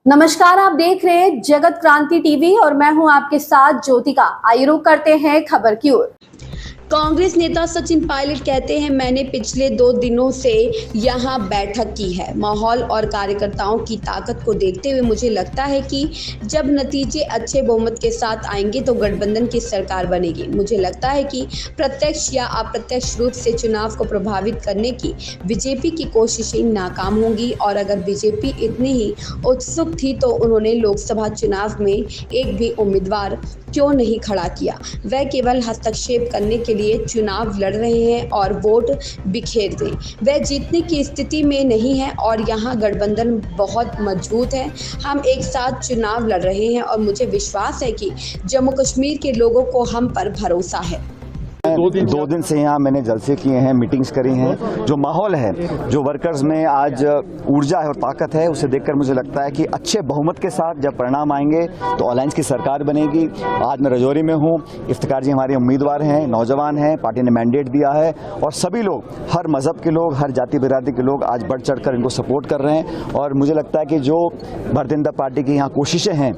नमस्कार, आप देख रहे हैं जगत क्रांति टीवी और मैं हूं आपके साथ ज्योतिका। आइए रुक करते हैं खबर की ओर। कांग्रेस नेता सचिन पायलट कहते हैं, मैंने पिछले 2 दिनों से यहां बैठक की है। माहौल और कार्यकर्ताओं की ताकत को देखते हुए मुझे लगता है कि जब नतीजे अच्छे बहुमत के साथ आएंगे तो गठबंधन की सरकार बनेगी। मुझे लगता है कि प्रत्यक्ष या अप्रत्यक्ष रूप से चुनाव को प्रभावित करने की बीजेपी की कोशिशें नाकाम होंगी और अगर बीजेपी इतनी ही उत्सुक थी तो उन्होंने लोकसभा चुनाव में एक भी उम्मीदवार क्यों नहीं खड़ा किया। वह केवल हस्तक्षेप करने के लिए चुनाव लड़ रहे हैं और वोट बिखेर दें। वह जीतने की स्थिति में नहीं है और यहाँ गठबंधन बहुत मजबूत है। हम एक साथ चुनाव लड़ रहे हैं और मुझे विश्वास है कि जम्मू कश्मीर के लोगों को हम पर भरोसा है। 2 दिन से यहाँ मैंने जलसे किए हैं, मीटिंग्स करी हैं। जो माहौल है, जो वर्कर्स में आज ऊर्जा है और ताकत है, उसे देखकर मुझे लगता है कि अच्छे बहुमत के साथ जब परिणाम आएंगे तो अलायंस की सरकार बनेगी। आज मैं रजौरी में हूँ, इफ्तिकार जी हमारे उम्मीदवार हैं, नौजवान हैं, पार्टी ने मैंडेट दिया है और सभी लोग, हर मजहब के लोग, हर जाति बिरादरी के लोग आज बढ़ चढ़ कर इनको सपोर्ट कर रहे हैं। और मुझे लगता है कि जो भारतीय जनता पार्टी की यहाँ कोशिशें हैं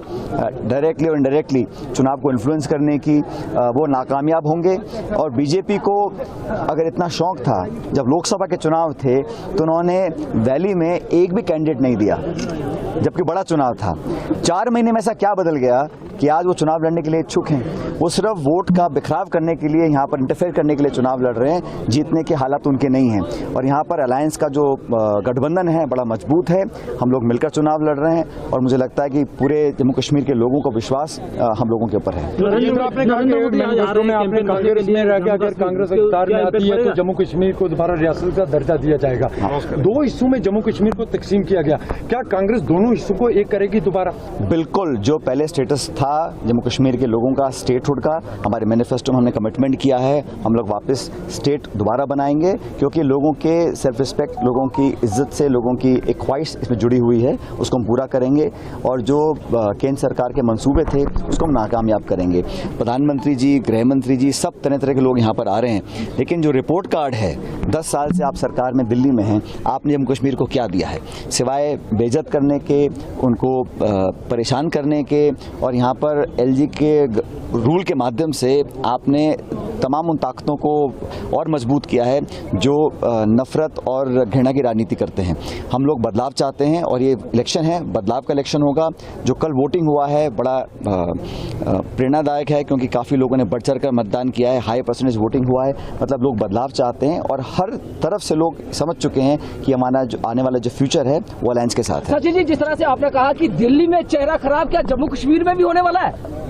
डायरेक्टली और इनडायरेक्टली चुनाव को इन्फ्लुएंस करने की, वो नाकामयाब होंगे। और बीजेपी को अगर इतना शौक था, जब लोकसभा के चुनाव थे तो उन्होंने वैली में एक भी कैंडिडेट नहीं दिया, जबकि बड़ा चुनाव था। 4 महीने में ऐसा क्या बदल गया कि आज वो चुनाव लड़ने के लिए इच्छुक हैं। वो सिर्फ वोट का बिखराव करने के लिए, यहाँ पर इंटरफेयर करने के लिए चुनाव लड़ रहे हैं। जीतने के हालात उनके नहीं हैं। और यहाँ पर अलायंस का जो गठबंधन है बड़ा मजबूत है। हम लोग मिलकर चुनाव लड़ रहे हैं और मुझे लगता है कि पूरे जम्मू कश्मीर के लोगों का विश्वास हम लोगों के ऊपर है। अगर कांग्रेस सरकार में आती है तो जम्मू कश्मीर को दोबारा रियासत का दर्जा दिया जाएगा। 2 हिस्सों में जम्मू कश्मीर को तकसीम किया गया, क्या कांग्रेस दोनों हिस्सों को एक करेगी दोबारा? बिल्कुल, जो पहले स्टेटस था जम्मू कश्मीर के लोगों का, स्टेटहुड का, हमारे मैनिफेस्टो में हमने कमिटमेंट किया है, हम लोग वापस स्टेट दोबारा बनाएंगे, क्योंकि लोगों के सेल्फ रिस्पेक्ट, लोगों की इज्जत से, लोगों की एक ख्वाहिश इसमें जुड़ी हुई है, उसको हम पूरा करेंगे। और जो केंद्र सरकार के मंसूबे थे उसको हम नाकामयाब करेंगे। प्रधानमंत्री जी, गृह मंत्री जी, सब तरह तरह के लोग यहाँ पर आ रहे हैं, लेकिन जो रिपोर्ट कार्ड है, 10 साल से आप सरकार में दिल्ली में हैं, आपने जम्मू कश्मीर को क्या दिया है सिवाय बेइज्जत करने के, उनको परेशान करने के। और यहाँ पर एलजी के रूल के माध्यम से आपने तमाम उन ताकतों को और मजबूत किया है जो नफरत और घृणा की राजनीति करते हैं। हम लोग बदलाव चाहते हैं और ये इलेक्शन है, बदलाव का इलेक्शन होगा। जो कल वोटिंग हुआ है बड़ा प्रेरणादायक है, क्योंकि काफ़ी लोगों ने बढ़ चढ़ कर मतदान किया है, हाई परसेंटेज वोटिंग हुआ है। मतलब लोग बदलाव चाहते हैं और हर तरफ से लोग समझ चुके हैं कि हमारा जो आने वाला जो फ्यूचर है वो अलायंस के साथ है। सचिन जी, जिस तरह से आपने कहा कि दिल्ली में चेहरा खराब, क्या जम्मू कश्मीर में भी होने वाला है?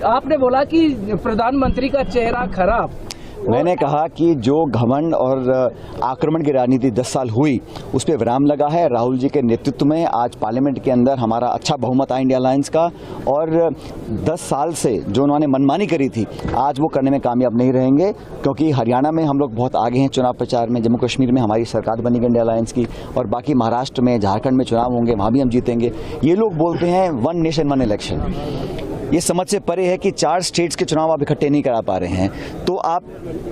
आपने बोला कि प्रधानमंत्री का चेहरा खराब। मैंने कहा कि जो घमंड और आक्रमण की राजनीति 10 साल हुई, उस पर विराम लगा है। राहुल जी के नेतृत्व में आज पार्लियामेंट के अंदर हमारा अच्छा बहुमत आया इंडिया अलायंस का। और 10 साल से जो उन्होंने मनमानी करी थी, आज वो करने में कामयाब नहीं रहेंगे, क्योंकि हरियाणा में हम लोग बहुत आगे हैं चुनाव प्रचार में। जम्मू कश्मीर में हमारी सरकार बनेगी इंडिया अलायंस की, और बाकी महाराष्ट्र में, झारखंड में चुनाव होंगे, वहाँ भी हम जीतेंगे। ये लोग बोलते हैं 1 नेशन 1 इलेक्शन। ये समझ से परे है कि 4 स्टेट्स के चुनाव आप इकट्ठे नहीं करा पा रहे हैं, तो आप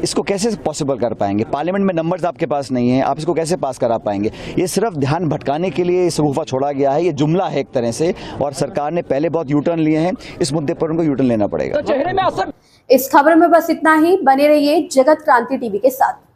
इसको कैसे पॉसिबल कर पाएंगे? पार्लियामेंट में नंबर्स आपके पास नहीं है, आप इसको कैसे पास करा पाएंगे? ये सिर्फ ध्यान भटकाने के लिए सगुफा छोड़ा गया है, ये जुमला है एक तरह से। और सरकार ने पहले बहुत यूटर्न लिए हैं, इस मुद्दे पर उनको यूटर्न लेना पड़ेगा। इस खबर में बस इतना ही। बने रहिए जगत क्रांति टीवी के साथ।